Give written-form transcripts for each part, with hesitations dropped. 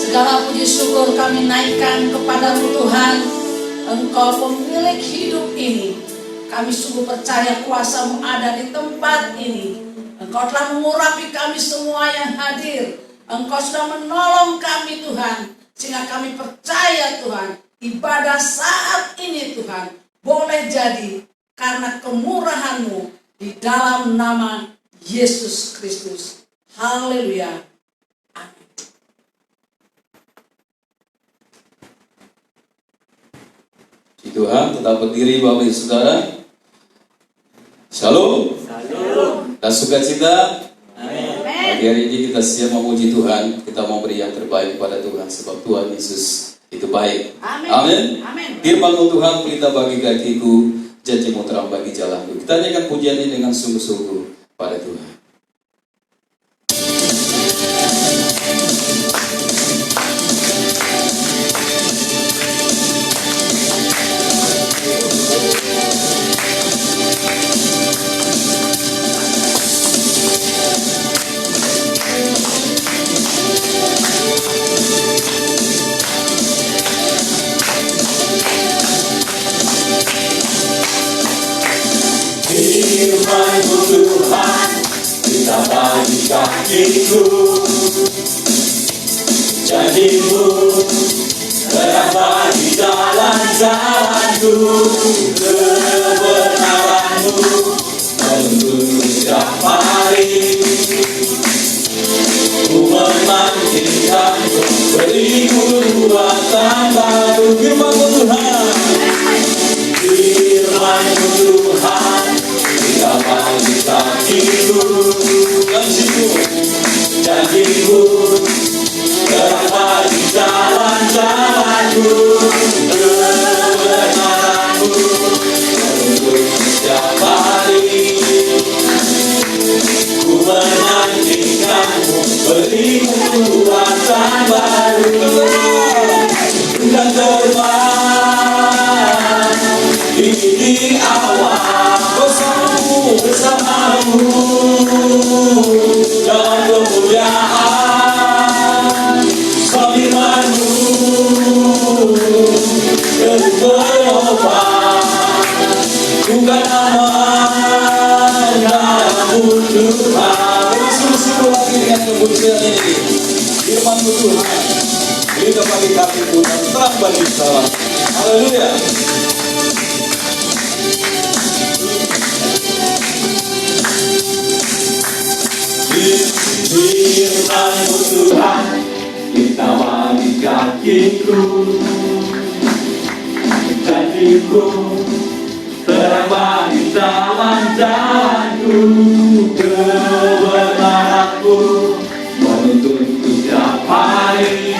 Segala puji syukur kami naikkan kepadamu Tuhan. Engkau pemilik hidup ini. Kami sungguh percaya kuasa-Mu ada di tempat ini. Engkau telah mengurapi kami semua yang hadir. Engkau sudah menolong kami Tuhan. Sehingga kami percaya Tuhan, ibadah saat ini Tuhan boleh jadi karena kemurahan-Mu di dalam nama Yesus Kristus. Haleluya. Amin. Tuhan, tetap berdiri Bapak Ibu Saudara. Shalom. Shalom. Dan sukacita. Amin. Pagi hari ini kita siap memuji Tuhan. Kita mau beri yang terbaik kepada Tuhan, sebab Tuhan Yesus itu baik. Amin. Amin. Amin. Firman-Mu Tuhan, pelita bagi kakiku, janji-Mu terang bagi jalanku. Kita nyanyikan pujian ini dengan sungguh-sungguh pada Tuhan. Firman-Mu Tuhan, kita bagi kakiku, janji-Mu terang bagi jalan-jalanku, kebenaran-Mu menuntun setiap hari. Ku menantikan-Mu, beriku kekuatan baru. Firman-Mu Tuhan, Firman-Mu Tuhan, kita bagi kakiku, janji-Mu terang bagi jalan-jalanku, kebenaran-Mu menuntun setiap hari. Ku menantikan-Mu, beriku kekuatan baru. Dan terbang di awal bersamamu dalam kemuliaan. Firman-Mu terus berubah, bukan nama-Mu Tuhan. Sungguh-sungguh lagi dengan kemuliaan ini. Firman-Mu Tuhan, kita bagi kakiku dan terang bagi jalan. Haleluya. Firman-Mu Tuhan, kita bagi kakiku, janji-Mu terang bagi jalan-jalanku, kebenaran-Mu menuntun setiap hari.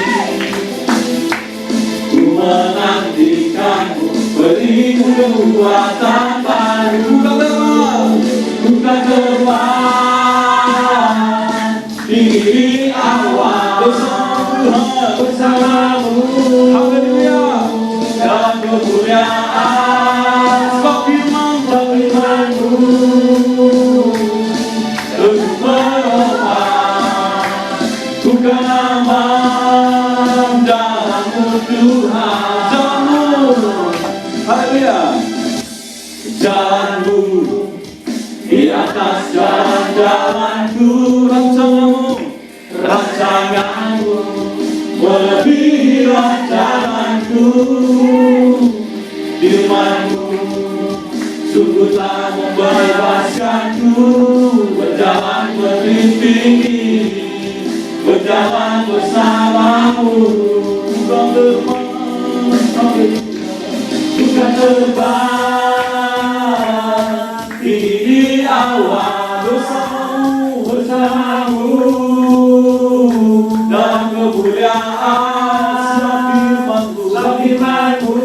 Ku menantikan-Mu, beriku kekuatan baru. Bukan terbang tinggi awal bersamamu, haleluya, dalam kemuliaan. Sebab firman-Mu terus berubah, bukan nama-Mu Tuhan. Jalan-Mu, haleluya, jalan-Mu di atas jalan-jalanku. Rancangan-Mu melebihi rancanganku. Firman-Mu sungguh telah membebaskanku, berjalan berlimping, berjalan bersama-Mu. Bukan terbang di awal bersamamu dalam kemuliaan. Firman-Mu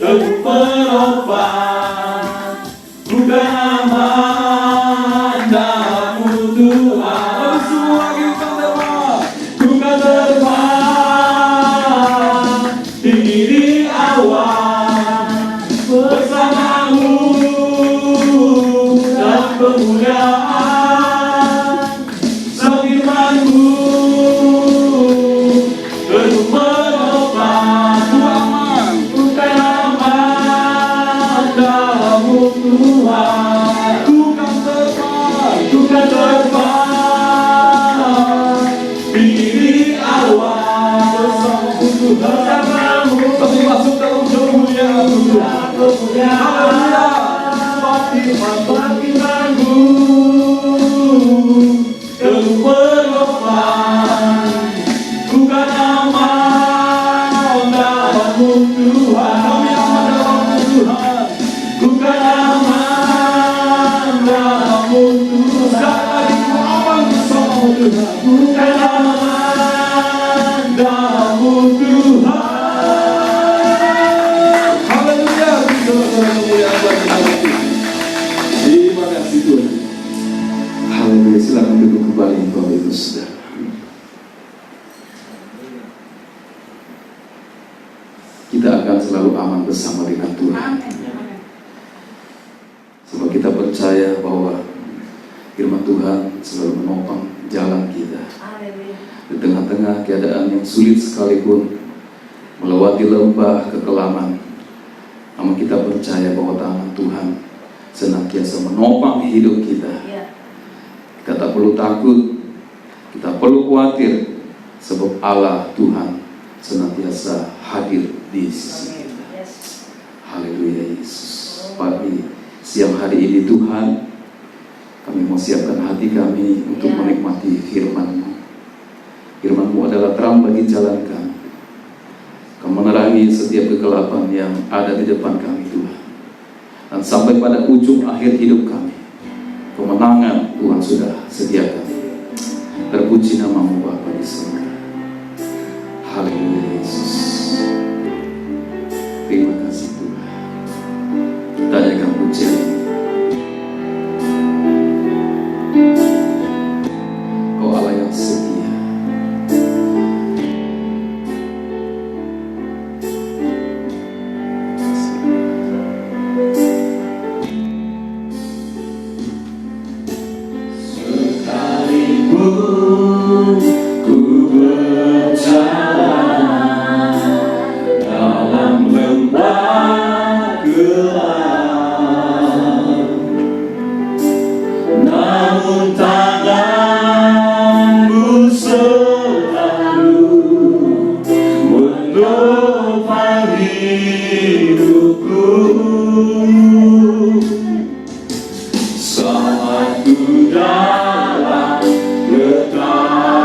terus berubah, bukan nama-Mu Tuhan. Semua lagi bukan terbang tinggi di awan bersamamu dalam kemuliaan. Firman-Mu Tuhan, bukan namamu Tuhan. Haleluya, kemuliaan bagi nama Tuhan. Terima kasih Tuhan. Haleluya, silakan duduk kembali Bapak Ibu Saudara. Kita akan selalu aman bersama dengan Tuhan. Sebab kita percaya bahwa firman Tuhan selalu menopang jalan kita. Di tengah-tengah keadaan yang sulit sekalipun, melewati lembah kekelaman, namun kita percaya bahwa tangan Tuhan senantiasa menopang hidup kita. Kita tak perlu takut, kita perlu khawatir, sebab Allah Tuhan senantiasa hadir di sisi kita. Haleluya Yesus. Pagi siang hari ini Tuhan, kami mau siapkan hati kami untuk menikmati firman-Mu. Firman-Mu adalah terang bagi jalan kami. Kau menerangi setiap kegelapan yang ada di depan kami Tuhan. Dan sampai pada ujung akhir hidup kami, kemenangan Tuhan sudah sediakan. Terpuji nama-Mu Bapa di surga. Haleluya Yesus. Terima kasih Tuhan. Tanyakan pujian ini. Kau Allah yang setia. Sekalipun ku berjalan dalam lembah gelap, namun tangan-Mu selalu menopang hidupku. Saat ku dalam ketakutan,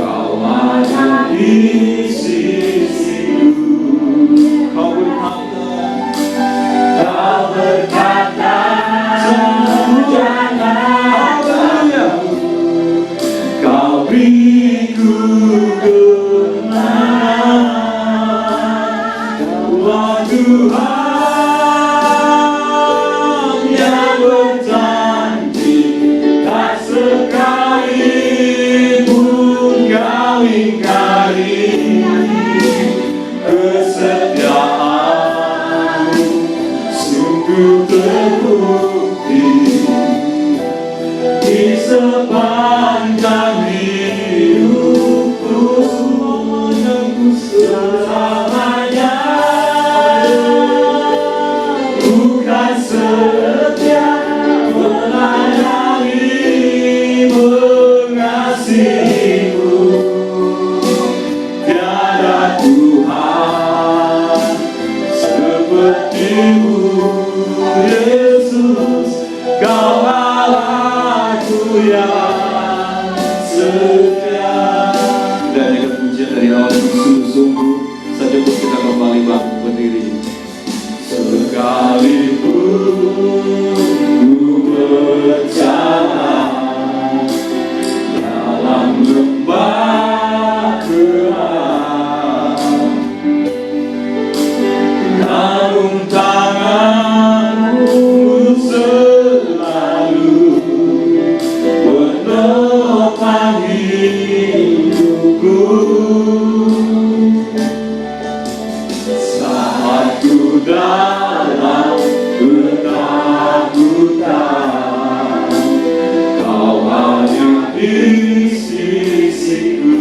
Kau ada di sisiku. Kau berkata, jangan takut, Kau beriku kemenangan. Kaulah Tuhan yang berjanji, tak sekalipun Kau ingkari kesetiaan-Mu. Sungguh terbukti di sepanjang hidupku, selamanya bukan setia melayani mengasihi-Mu. Tiada Tuhan seperti-Mu Yesus. Kau Allahku yang setia. Dan yang pujian dari awal sungguh-sungguh saja pun kita kembali berdiri. Sekalipun ku berjalan dalam lembah gelap, namun tangan-Mu selalu menopang hidupku. Saat ku dalam ketakutan, Kau hadir di sisiku.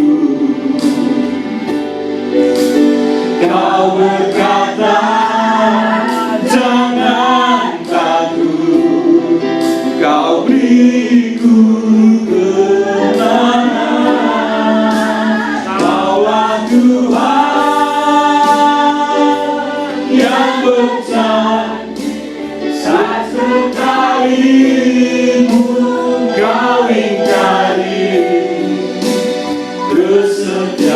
Kau berkata, jangan takut, Kau beriku kemenangan. Kaulah Tuhan yang berjanji, tak sekalipun Kau ingkari kesetiaan-Mu.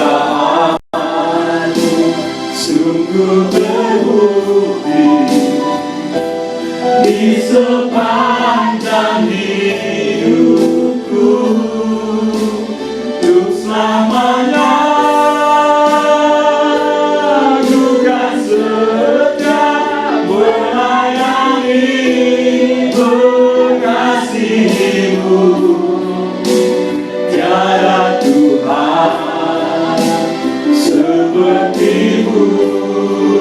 Sungguh terbukti di sepanjang hidup. Tiada Tuhan seperti-Mu,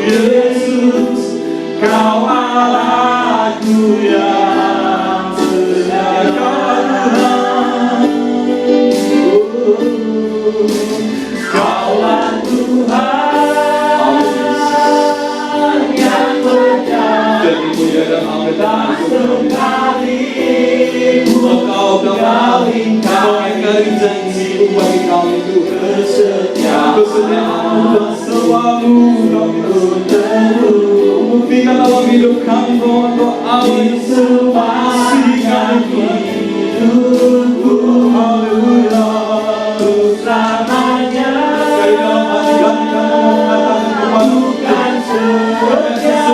Yesus. Kau Allahku yang setia, Tuhan. Kaulah Tuhan yang berjaya tak sekali Engkau ingkari janji bagi kami Tuhan. Kesetiaan-Mu selalu kami buktikan dalam hidup kami bahwa Engkau Allah yang sepastikan hidupku. Haleluya. Selamanya dari dalam hati kami mengatakan bukan setia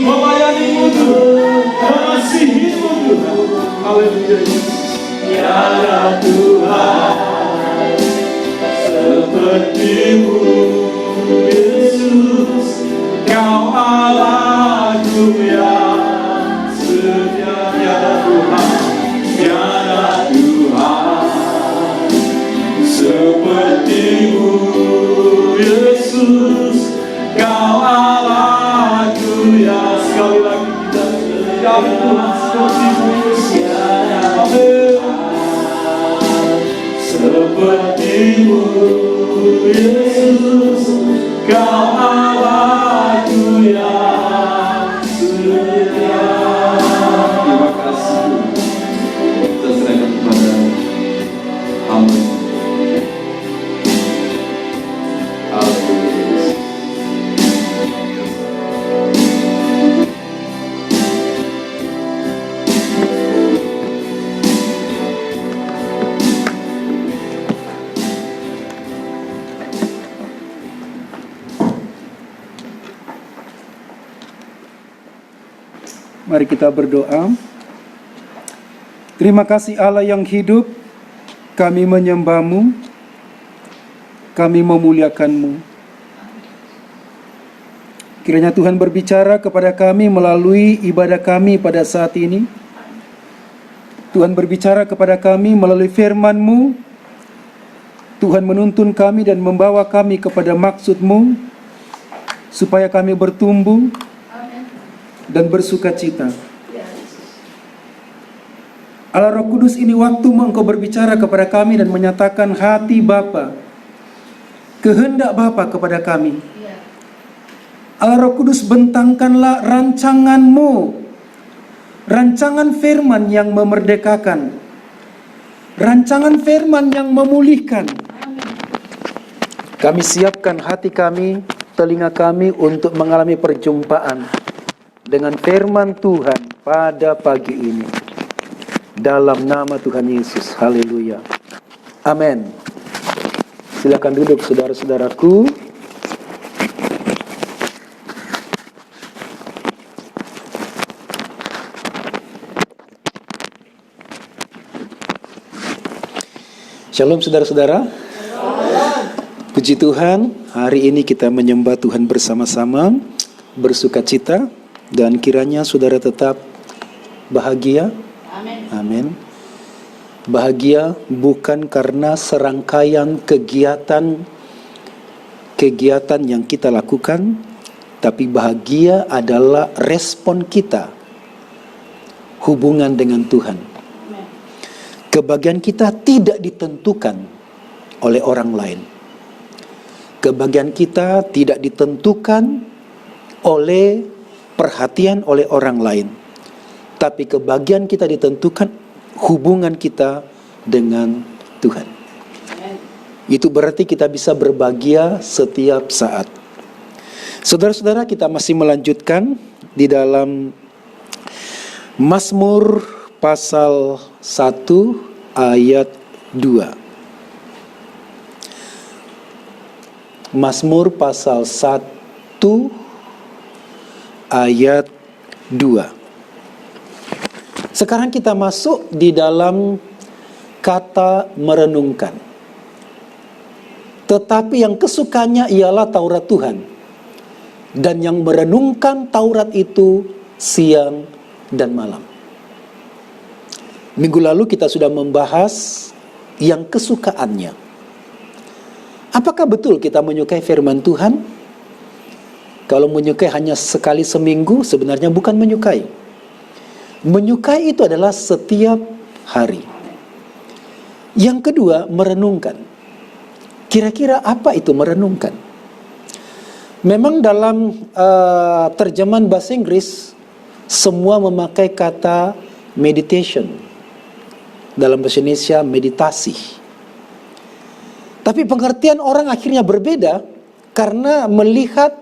melayani-Mu Tuhan, mengasihi-Mu Tuhan. Haleluya. Tiada Tuhan seperti-Mu, Yesus. Kau Allahku yang setia. Tiada Tuhan, tiada Tuhan seperti-Mu, Yesus. Kau Allahku yang, sekali lagi kita, tiada Tuhan seperti-Mu, Yesus. Seperti-Mu, Yesus. Kau Allahku yang setia. Terima kasih. Kita serahkan kepada hamba. Haleluya. Mari kita berdoa. Terima kasih Allah yang hidup, kami menyembah-Mu, kami memuliakan-Mu. Kiranya Tuhan berbicara kepada kami melalui ibadah kami pada saat ini. Tuhan berbicara kepada kami melalui firman-Mu. Tuhan menuntun kami dan membawa kami kepada maksud-Mu, supaya kami bertumbuh dan bersuka cita. Allah Roh Kudus, ini waktu-Mu Engkau berbicara kepada kami dan menyatakan hati Bapa, kehendak Bapa kepada kami. Allah Roh Kudus, bentangkanlah rancangan-Mu, rancangan firman yang memerdekakan, rancangan firman yang memulihkan. Kami siapkan hati kami, telinga kami untuk mengalami perjumpaan dengan firman Tuhan pada pagi ini. Dalam nama Tuhan Yesus. Haleluya. Amin. Silakan duduk saudara-saudaraku. Shalom saudara-saudara. Puji Tuhan, hari ini kita menyembah Tuhan bersama-sama, bersuka cita, dan kiranya saudara tetap bahagia. Amin. Bahagia bukan karena serangkaian kegiatan yang kita lakukan, tapi bahagia adalah respon kita hubungan dengan Tuhan. Kebahagiaan kita tidak ditentukan oleh orang lain. Kebahagiaan kita tidak ditentukan oleh perhatian oleh orang lain. Tapi kebahagiaan kita ditentukan hubungan kita dengan Tuhan. Itu berarti kita bisa berbahagia setiap saat. Saudara-saudara, kita masih melanjutkan di dalam Mazmur pasal 1 ayat 2. Mazmur pasal 1 ayat 2. Sekarang kita masuk di dalam kata merenungkan. Tetapi yang kesukanya ialah Taurat Tuhan, dan yang merenungkan Taurat itu siang dan malam. Minggu lalu kita sudah membahas yang kesukaannya. Apakah betul kita menyukai firman Tuhan? Kalau menyukai hanya sekali seminggu, sebenarnya bukan menyukai. Menyukai itu adalah setiap hari. Yang kedua, merenungkan. Kira-kira apa itu merenungkan? Memang dalam terjemahan bahasa Inggris, semua memakai kata meditation. Dalam bahasa Indonesia, meditasi. Tapi pengertian orang akhirnya berbeda karena melihat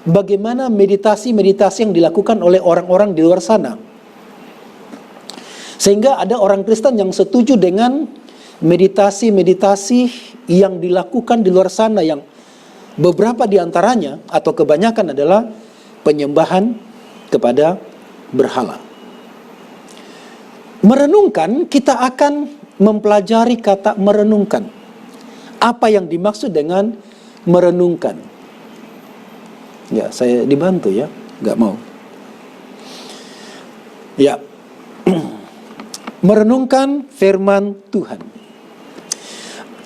bagaimana meditasi-meditasi yang dilakukan oleh orang-orang di luar sana. Sehingga ada orang Kristen yang setuju dengan meditasi-meditasi yang dilakukan di luar sana, yang beberapa di antaranya atau kebanyakan adalah penyembahan kepada berhala. Merenungkan, kita akan mempelajari kata merenungkan. Apa yang dimaksud dengan merenungkan? Ya, saya dibantu ya, nggak mau. Ya, merenungkan firman Tuhan.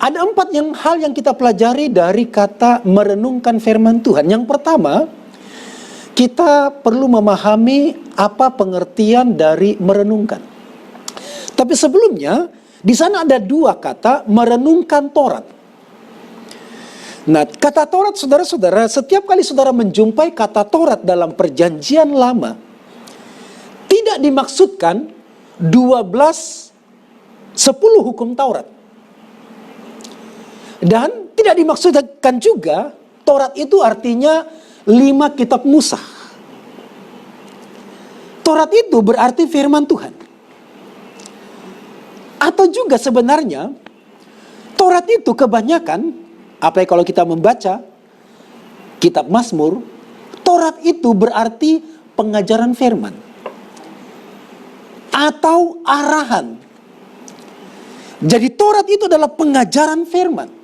Ada 4 hal yang kita pelajari dari kata merenungkan firman Tuhan. Yang pertama, kita perlu memahami apa pengertian dari merenungkan. Tapi sebelumnya, di sana ada 2 kata merenungkan Taurat. Nah, kata Taurat, saudara-saudara, setiap kali saudara menjumpai kata Taurat dalam perjanjian lama, tidak dimaksudkan 10 hukum Taurat. Dan tidak dimaksudkan juga Taurat itu artinya 5 kitab Musa. Taurat itu berarti firman Tuhan. Atau juga sebenarnya Taurat itu kebanyakan, apalagi kalau kita membaca kitab Mazmur, Taurat itu berarti pengajaran firman atau arahan. Jadi Taurat itu adalah pengajaran firman.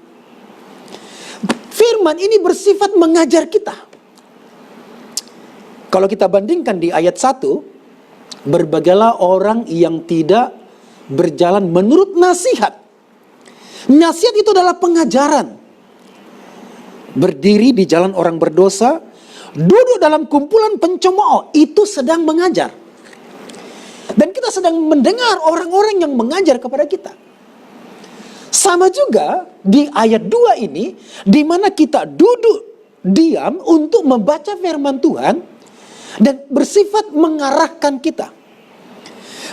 Firman ini bersifat mengajar kita. Kalau kita bandingkan di ayat 1, berbagailah orang yang tidak berjalan menurut nasihat. Nasihat itu adalah pengajaran. Berdiri di jalan orang berdosa, duduk dalam kumpulan pencemooh, itu sedang mengajar. Dan kita sedang mendengar orang-orang yang mengajar kepada kita. Sama juga di ayat 2 ini, di mana kita duduk diam untuk membaca firman Tuhan dan bersifat mengarahkan kita.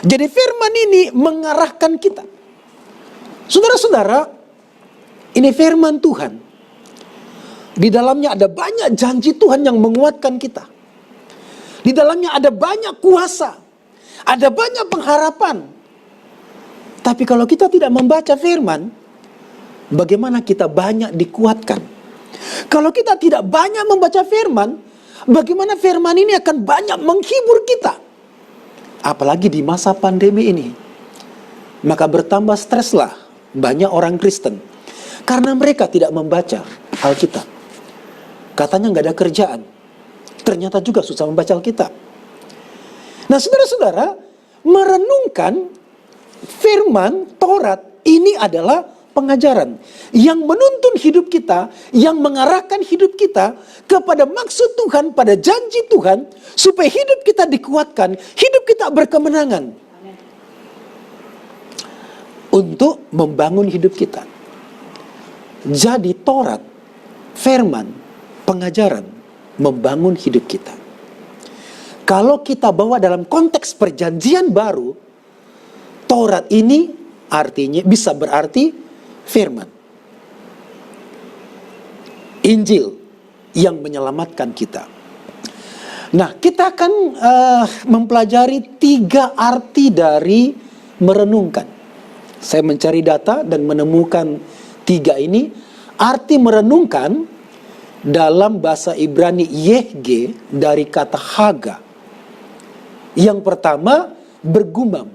Jadi firman ini mengarahkan kita. Saudara-saudara, ini firman Tuhan. Di dalamnya ada banyak janji Tuhan yang menguatkan kita. Di dalamnya ada banyak kuasa. Ada banyak pengharapan. Tapi kalau kita tidak membaca firman, bagaimana kita banyak dikuatkan? Kalau kita tidak banyak membaca firman, bagaimana firman ini akan banyak menghibur kita? Apalagi di masa pandemi ini. Maka bertambah streslah banyak orang Kristen. Karena mereka tidak membaca Alkitab. Katanya nggak ada kerjaan. Ternyata juga susah membaca Alkitab. Nah, saudara-saudara, merenungkan firman Taurat ini adalah pengajaran yang menuntun hidup kita, yang mengarahkan hidup kita kepada maksud Tuhan, pada janji Tuhan, supaya hidup kita dikuatkan, hidup kita berkemenangan. Untuk membangun hidup kita. Jadi Taurat, firman, pengajaran, membangun hidup kita. Kalau kita bawa dalam konteks perjanjian baru, Taurat ini artinya bisa berarti firman. Injil yang menyelamatkan kita. Nah, kita akan mempelajari 3 arti dari merenungkan. Saya mencari data dan menemukan 3 ini. Arti merenungkan dalam bahasa Ibrani yehge dari kata haga. Yang pertama, bergumam.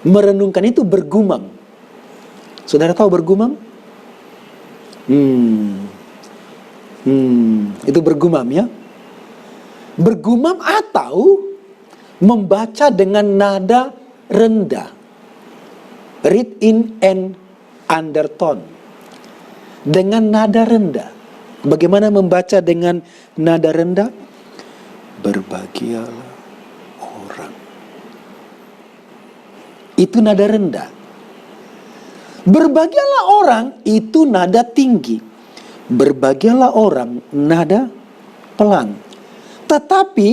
Merenungkan itu bergumam. Saudara tahu bergumam? Itu bergumam ya. Bergumam atau membaca dengan nada rendah. Read in an undertone. Dengan nada rendah. Bagaimana membaca dengan nada rendah? Berbahagialah orang. Itu nada rendah. Berbahagialah orang itu nada tinggi. Berbahagialah orang nada pelan. Tetapi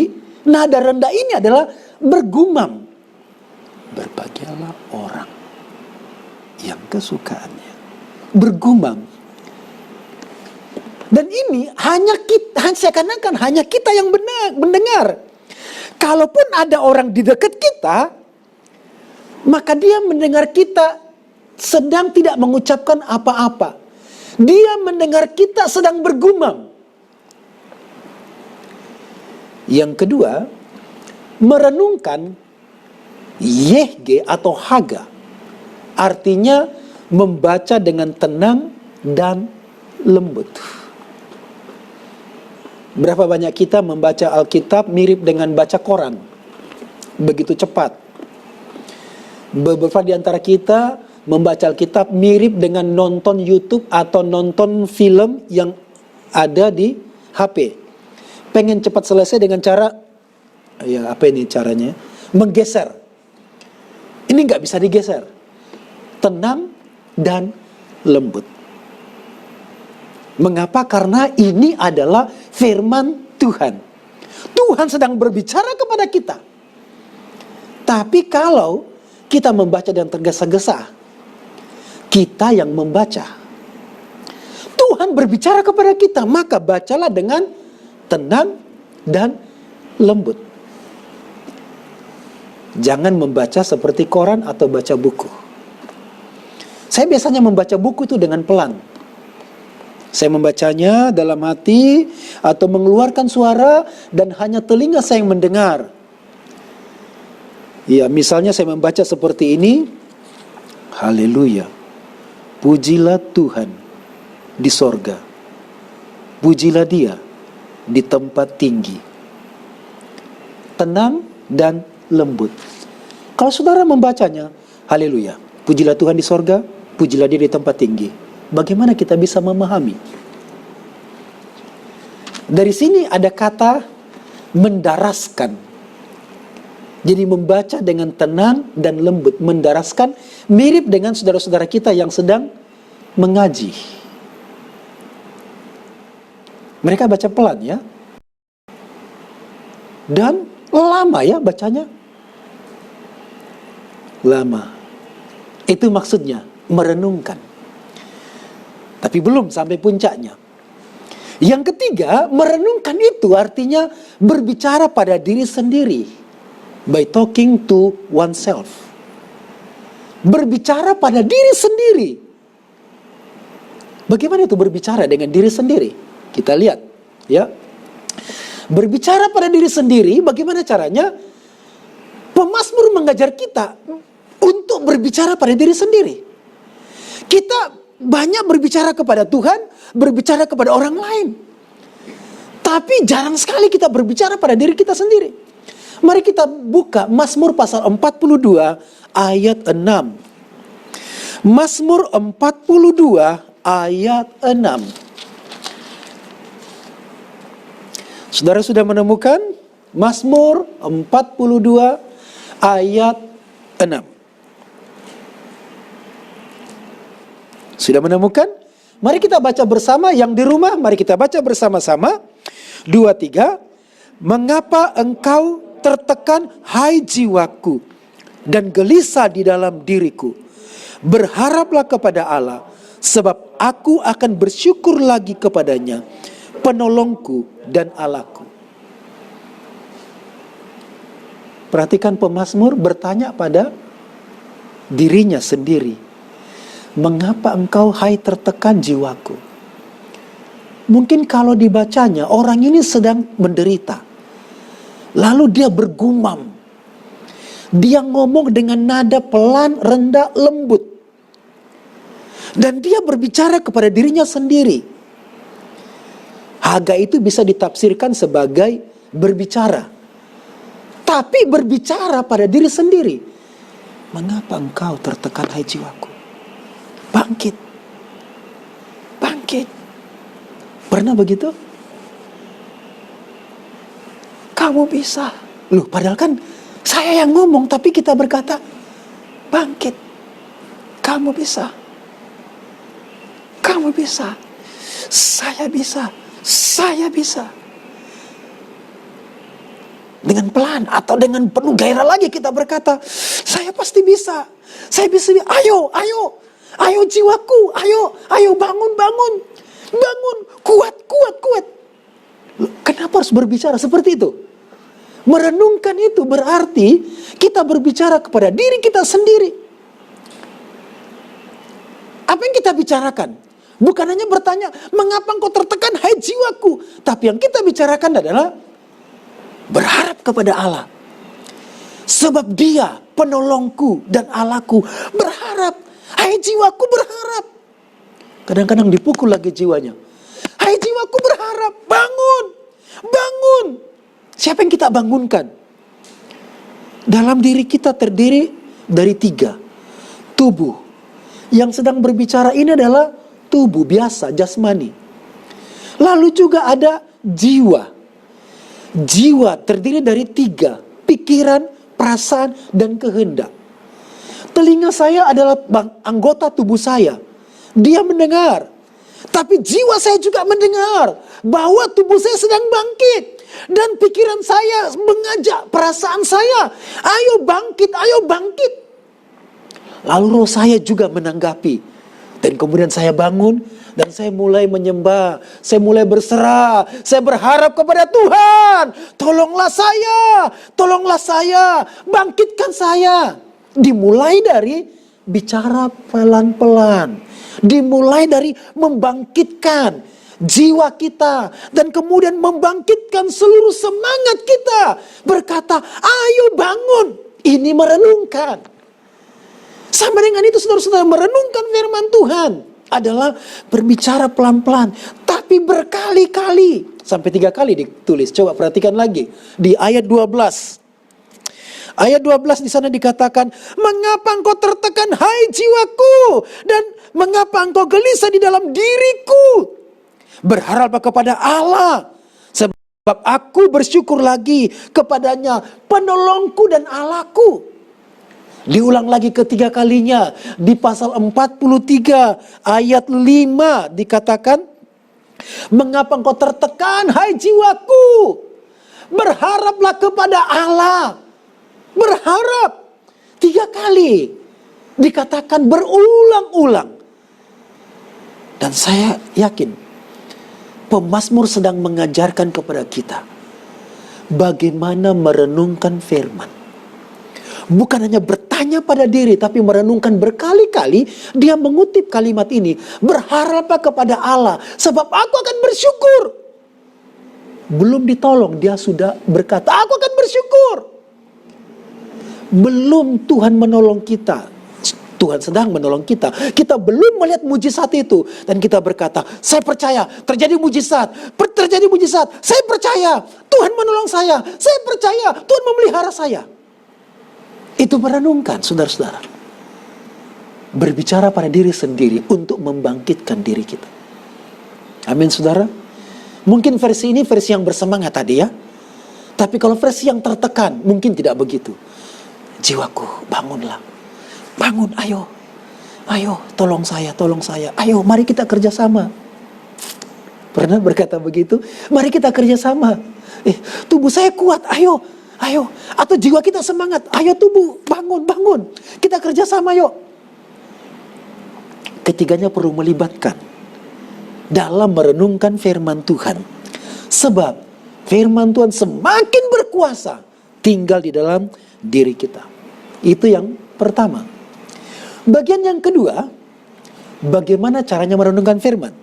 nada rendah ini adalah bergumam. Berbahagialah orang yang kesukaannya. Bergumam. Dan ini hanya kita, seakan-akan hanya kita yang mendengar. Kalaupun ada orang di dekat kita, maka dia mendengar kita sedang tidak mengucapkan apa-apa. Dia mendengar kita sedang bergumam. Yang kedua, merenungkan YG atau haga. Artinya membaca dengan tenang dan lembut. Berapa banyak kita membaca Alkitab mirip dengan baca koran. Begitu cepat. Beberapa di antara kita membaca Alkitab mirip dengan nonton YouTube atau nonton film yang ada di HP. Pengen cepat selesai dengan cara, ya apa ini caranya? Menggeser. Ini nggak bisa digeser. Tenang dan lembut. Mengapa? Karena ini adalah firman Tuhan. Tuhan sedang berbicara kepada kita. Tapi kalau kita membaca dengan tergesa-gesa, kita yang membaca. Tuhan berbicara kepada kita, maka bacalah dengan tenang dan lembut. Jangan membaca seperti koran atau baca buku. Saya biasanya membaca buku itu dengan pelan. Saya membacanya dalam hati atau mengeluarkan suara dan hanya telinga saya yang mendengar. Ya, misalnya saya membaca seperti ini. Haleluya. Pujilah Tuhan di sorga. Pujilah Dia di tempat tinggi. Tenang dan lembut. Kalau saudara membacanya, haleluya. Pujilah Tuhan di sorga, pujilah Dia di tempat tinggi. Bagaimana kita bisa memahami? Dari sini ada kata mendaraskan. Jadi membaca dengan tenang dan lembut. Mendaraskan mirip dengan saudara-saudara kita yang sedang mengaji. Mereka baca pelan ya. Dan lama ya bacanya. Lama. Itu maksudnya merenungkan. Tapi belum sampai puncaknya. Yang ketiga, merenungkan itu artinya berbicara pada diri sendiri. By talking to oneself. Berbicara pada diri sendiri. Bagaimana itu berbicara dengan diri sendiri? Kita lihat, ya. Berbicara pada diri sendiri, bagaimana caranya? Pemazmur mengajar kita untuk berbicara pada diri sendiri. Kita banyak berbicara kepada Tuhan, berbicara kepada orang lain. Tapi jarang sekali kita berbicara pada diri kita sendiri. Mari kita buka Mazmur pasal 42 ayat 6. Mazmur 42 ayat 6. Saudara sudah menemukan? Mazmur 42 ayat 6. Sudah menemukan? Mari kita baca bersama. Yang di rumah, mari kita baca bersama-sama. 2, 3. Mengapa engkau tertekan, hai jiwaku, dan gelisah di dalam diriku? Berharaplah kepada Allah, sebab aku akan bersyukur lagi kepadanya, penolongku dan Allahku. Perhatikan pemazmur bertanya pada dirinya sendiri. Mengapa engkau hai tertekan jiwaku? Mungkin kalau dibacanya orang ini sedang menderita. Lalu dia bergumam. Dia ngomong dengan nada pelan, rendah, lembut. Dan dia berbicara kepada dirinya sendiri. Haga itu bisa ditafsirkan sebagai berbicara. tapi berbicara pada diri sendiri. Mengapa engkau tertekan, hai jiwaku? Bangkit. Bangkit. Pernah begitu? Kamu bisa. Loh, padahal kan saya yang ngomong, tapi kita berkata, bangkit. Kamu bisa. Kamu bisa. Saya bisa. Saya bisa. Dengan pelan atau dengan penuh gairah lagi kita berkata, saya pasti bisa. Saya bisa. Ayo, ayo. Ayo jiwaku. Ayo, ayo bangun, bangun. Bangun. Kuat, kuat, kuat. Kenapa harus berbicara seperti itu? Merenungkan itu berarti kita berbicara kepada diri kita sendiri. Apa yang kita bicarakan? Bukan hanya bertanya, mengapa engkau tertekan, hai jiwaku? Tapi yang kita bicarakan adalah berharap kepada Allah. Sebab Dia penolongku dan Allahku. Berharap. Hai jiwaku, berharap. Kadang-kadang dipukul lagi jiwanya. Hai jiwaku, berharap. Bangun. Bangun. Siapa yang kita bangunkan? Dalam diri kita terdiri dari 3. Tubuh. Yang sedang berbicara ini adalah tubuh biasa, jasmani. Lalu juga ada jiwa. Jiwa terdiri dari 3. Pikiran, perasaan, dan kehendak. Telinga saya adalah anggota tubuh saya. Dia mendengar. Tapi jiwa saya juga mendengar bahwa tubuh saya sedang bangkit. Dan pikiran saya mengajak perasaan saya, ayo bangkit, ayo bangkit. Lalu roh saya juga menanggapi. Dan kemudian saya bangun dan saya mulai menyembah, saya mulai berserah, saya berharap kepada Tuhan, tolonglah saya, bangkitkan saya. Dimulai dari bicara pelan-pelan, dimulai dari membangkitkan jiwa kita, dan kemudian membangkitkan seluruh semangat kita, berkata, ayo bangun. Ini merenungkan. Sama dengan itu saudara-saudara, merenungkan firman Tuhan adalah berbicara pelan-pelan, tapi berkali-kali. Sampai 3 kali ditulis. Coba perhatikan lagi. Di ayat 12. Ayat 12 di sana dikatakan, mengapa engkau tertekan, hai jiwaku? Dan mengapa engkau gelisah di dalam diriku? Berharaplah kepada Allah, sebab aku bersyukur lagi kepadanya, penolongku dan Allahku. Diulang lagi ketiga kalinya di pasal 43 ayat 5 dikatakan, mengapa engkau tertekan, hai jiwaku? Berharaplah kepada Allah. Berharap. 3 kali dikatakan berulang-ulang. Dan saya yakin pemazmur sedang mengajarkan kepada kita bagaimana merenungkan firman. Bukan hanya bertanya pada diri, tapi merenungkan berkali-kali. Dia mengutip kalimat ini, berharaplah kepada Allah, sebab aku akan bersyukur. Belum ditolong, dia sudah berkata, aku akan bersyukur. Belum Tuhan menolong kita, Tuhan sedang menolong kita. Kita belum melihat mujizat itu. Dan kita berkata, saya percaya terjadi mujizat. Terjadi mujizat. Saya percaya Tuhan menolong saya. Saya percaya Tuhan memelihara saya. Itu merenungkan, saudara-saudara. Berbicara pada diri sendiri untuk membangkitkan diri kita. Amin, saudara. Mungkin versi ini versi yang bersemangat tadi ya. Tapi kalau versi yang tertekan, mungkin tidak begitu. Jiwaku, bangunlah. Bangun, ayo. Ayo, tolong saya, tolong saya. Ayo, mari kita kerjasama. Pernah berkata begitu? Mari kita kerjasama. Tubuh saya kuat, ayo. Ayo, atau jiwa kita semangat. Ayo tubuh, bangun, bangun. Kita kerjasama yuk. Ketiganya perlu melibatkan dalam merenungkan firman Tuhan. Sebab firman Tuhan semakin berkuasa tinggal di dalam diri kita. Itu yang pertama. Bagian yang kedua, bagaimana caranya merenungkan firman?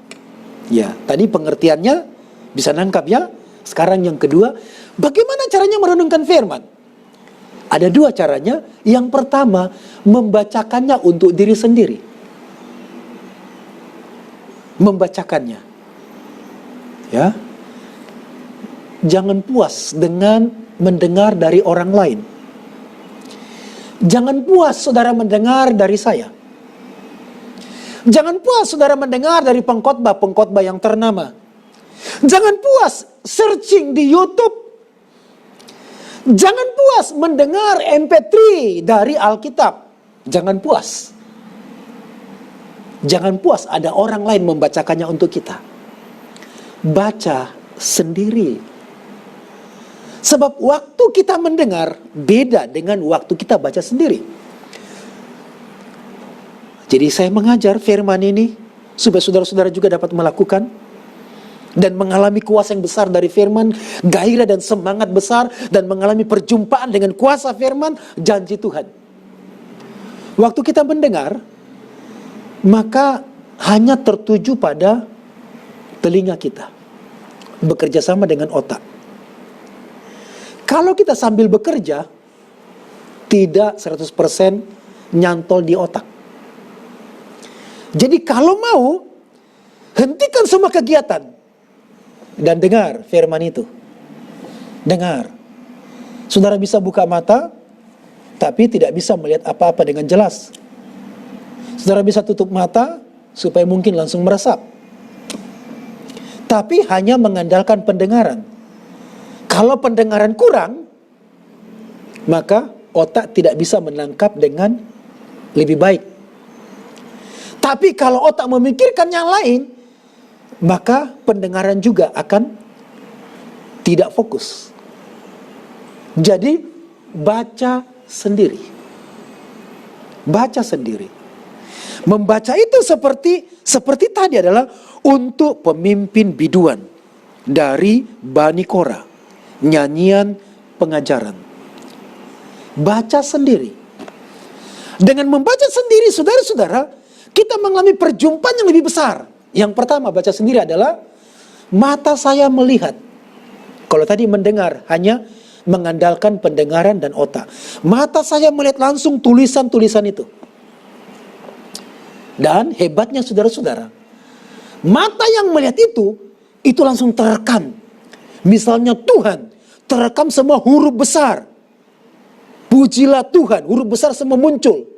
Ya, tadi pengertiannya bisa nangkap ya. Sekarang yang kedua, bagaimana caranya merenungkan firman? Ada 2 caranya. Yang pertama, membacakannya untuk diri sendiri. Membacakannya. Ya. Jangan puas dengan mendengar dari orang lain. Jangan puas saudara mendengar dari saya. Jangan puas saudara mendengar dari pengkhotbah yang ternama. Jangan puas searching di YouTube. Jangan puas mendengar MP3 dari Alkitab. Jangan puas. Jangan puas ada orang lain membacakannya untuk kita. Baca sendiri. Sebab waktu kita mendengar beda dengan waktu kita baca sendiri. Jadi saya mengajar firman ini supaya saudara-saudara juga dapat melakukan dan mengalami kuasa yang besar dari firman, gairah dan semangat besar, dan mengalami perjumpaan dengan kuasa firman, janji Tuhan. Waktu kita mendengar, maka hanya tertuju pada telinga kita, bekerja sama dengan otak. Kalau kita sambil bekerja, tidak 100% nyantol di otak. Jadi kalau mau, hentikan semua kegiatan dan dengar firman itu. Dengar. Saudara bisa buka mata, tapi tidak bisa melihat apa-apa dengan jelas. Saudara bisa tutup mata, supaya mungkin langsung meresap. Tapi hanya mengandalkan pendengaran. Kalau pendengaran kurang, maka otak tidak bisa menangkap dengan lebih baik. Tapi kalau otak memikirkan yang lain, maka pendengaran juga akan tidak fokus. Jadi baca sendiri. Baca sendiri. Membaca itu seperti tadi adalah untuk pemimpin biduan dari Bani Korah. Nyanyian pengajaran. Baca sendiri. Dengan membaca sendiri, saudara-saudara, kita mengalami perjumpaan yang lebih besar. Yang pertama, baca sendiri adalah mata saya melihat. Kalau tadi mendengar hanya mengandalkan pendengaran dan otak. Mata saya melihat langsung tulisan-tulisan itu. Dan hebatnya saudara-saudara, mata yang melihat itu langsung terekam. Misalnya Tuhan, terekam semua huruf besar. Pujilah Tuhan, huruf besar semua muncul.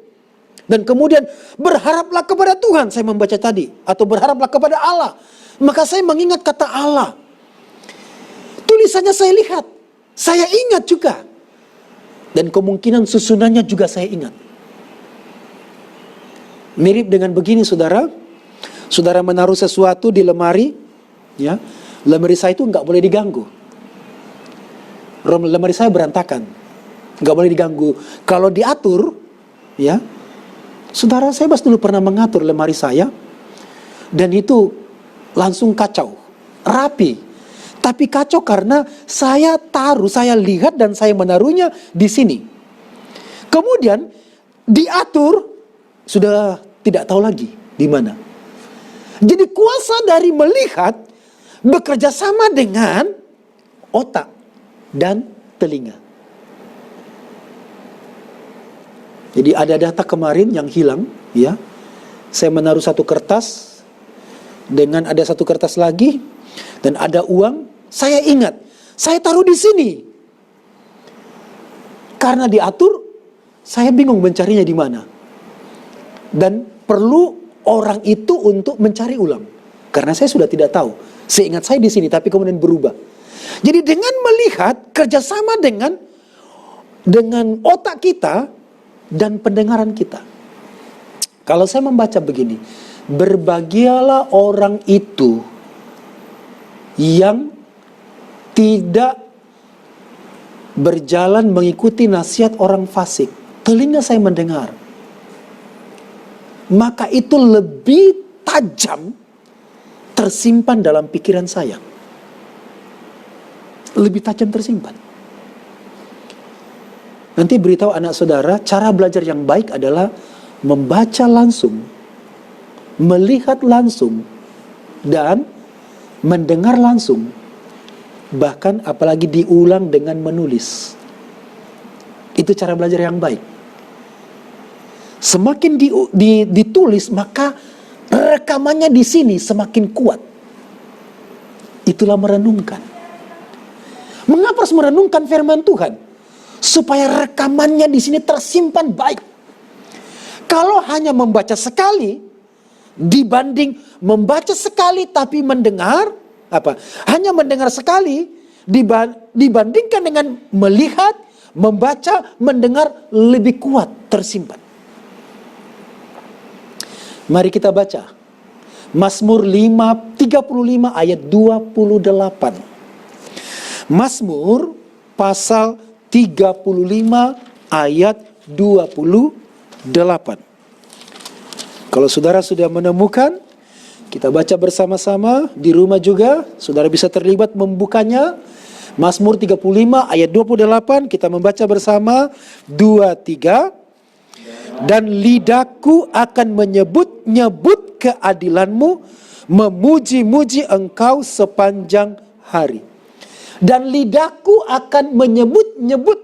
Dan kemudian berharaplah kepada Tuhan, saya membaca tadi. Atau berharaplah kepada Allah. Maka saya mengingat kata Allah. Tulisannya saya lihat. Saya ingat juga. Dan kemungkinan susunannya juga saya ingat. Mirip dengan begini saudara. Saudara menaruh sesuatu di lemari. Ya, lemari saya itu nggak boleh diganggu. Lemari saya berantakan. Nggak boleh diganggu. Kalau diatur, ya. Saudara, saya dulu pernah mengatur lemari saya. Dan itu langsung kacau. Rapi. Tapi kacau karena saya lihat dan saya menaruhnya di sini. Kemudian diatur, sudah tidak tahu lagi di mana. Jadi kuasa dari melihat bekerja sama dengan otak dan telinga. Jadi ada data kemarin yang hilang, ya. Saya menaruh satu kertas dengan ada satu kertas lagi dan ada uang. Saya ingat, saya taruh di sini. Karena diatur, saya bingung mencarinya di mana. Dan perlu orang itu untuk mencari ulang. Karena saya sudah tidak tahu. Seingat saya di sini, tapi kemudian berubah. Jadi dengan melihat kerjasama dengan otak kita dan pendengaran kita. Kalau saya membaca begini, berbahagialah orang itu yang tidak berjalan mengikuti nasihat orang fasik. Telinga saya mendengar. Maka itu lebih tajam tersimpan dalam pikiran saya. Lebih tajam tersimpan. Nanti beritahu anak saudara, cara belajar yang baik adalah membaca langsung, melihat langsung, dan mendengar langsung. Bahkan apalagi diulang dengan menulis. Itu cara belajar yang baik. Semakin ditulis, maka rekamannya di sini semakin kuat. Itulah merenungkan. Mengapa harus merenungkan firman Tuhan? Supaya rekamannya di sini tersimpan baik. Kalau hanya membaca sekali, dibanding membaca sekali tapi mendengar, hanya mendengar sekali, dibandingkan dengan melihat, membaca, mendengar, lebih kuat tersimpan. Mari kita baca Mazmur 35 ayat 28. Mazmur pasal 35 ayat 28. Kalau saudara sudah menemukan, kita baca bersama-sama. Di rumah juga saudara bisa terlibat membukanya. Mazmur 35 ayat 28, kita membaca bersama. 2, 3. Dan lidahku akan menyebut-nyebut keadilanmu, memuji-muji engkau sepanjang hari. Dan lidahku akan menyebut-nyebut.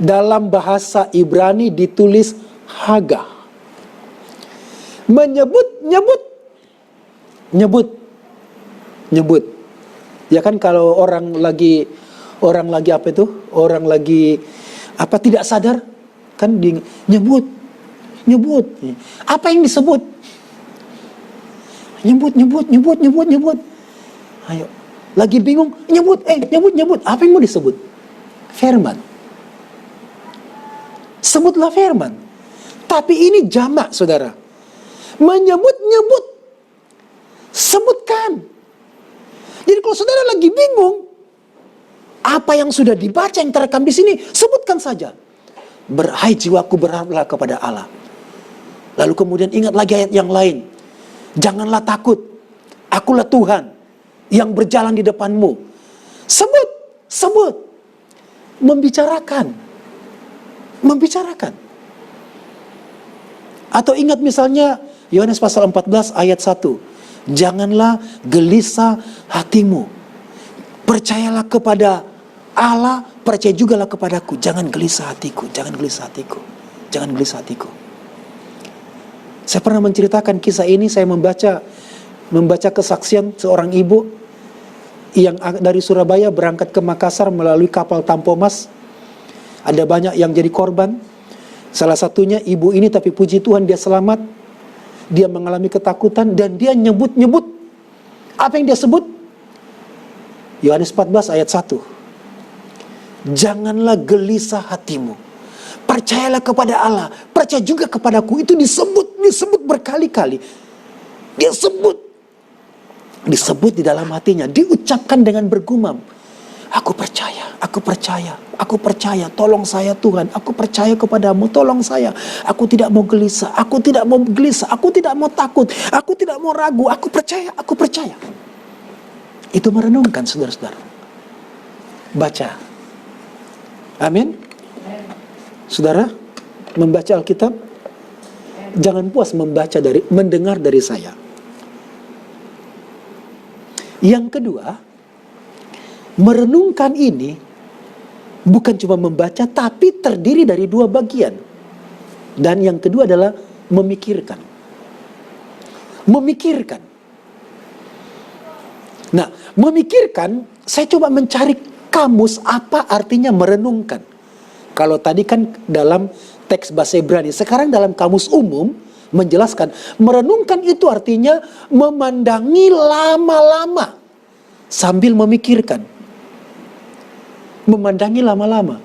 Dalam bahasa Ibrani ditulis haga. Menyebut-nyebut. Nyebut. Ya kan kalau orang lagi tidak sadar, kan nyebut. Apa yang disebut? Nyebut. Ayo. Lagi bingung, nyebut. Apa yang mau disebut? Firman. Sebutlah firman. Tapi ini jamak, saudara. Menyebut-nyebut. Sebutkan. Jadi kalau saudara lagi bingung, apa yang sudah dibaca, yang terekam di sini, sebutkan saja. Hai jiwaku, berharaplah kepada Allah. Lalu kemudian ingat lagi ayat yang lain. Janganlah takut. Akulah Tuhan yang berjalan di depanmu. Sebut. Membicarakan. Atau ingat misalnya Yohanes pasal 14 ayat 1. Janganlah gelisah hatimu. Percayalah kepada Allah, percaya jugalah kepadaku. Jangan gelisah hatiku. Saya pernah menceritakan kisah ini. Saya membaca kesaksian seorang ibu yang dari Surabaya berangkat ke Makassar melalui kapal Tampomas. Ada banyak yang jadi korban. Salah satunya ibu ini, tapi puji Tuhan dia selamat. Dia mengalami ketakutan dan dia nyebut-nyebut. Apa yang dia sebut? Yohanes 14 ayat 1. Janganlah gelisah hatimu. Percayalah kepada Allah. Percaya juga kepadaku. Itu disebut berkali-kali. Disebut di dalam hatinya. Diucapkan dengan bergumam. Aku percaya. Tolong saya Tuhan. Aku percaya kepadamu. Tolong saya. Aku tidak mau gelisah. Aku tidak mau takut. Aku tidak mau ragu. Aku percaya. Itu merenungkan, saudara-saudara. Baca. Amin. Saudara, membaca Alkitab, jangan puas mendengar dari saya. Yang kedua, merenungkan ini bukan cuma membaca, tapi terdiri dari dua bagian. Dan yang kedua adalah memikirkan. Nah, memikirkan, saya coba mencari kamus apa artinya merenungkan. Kalau tadi kan dalam teks bahasa Ibrani, sekarang dalam kamus umum menjelaskan merenungkan itu artinya memandangi lama-lama sambil memikirkan. Memandangi lama-lama.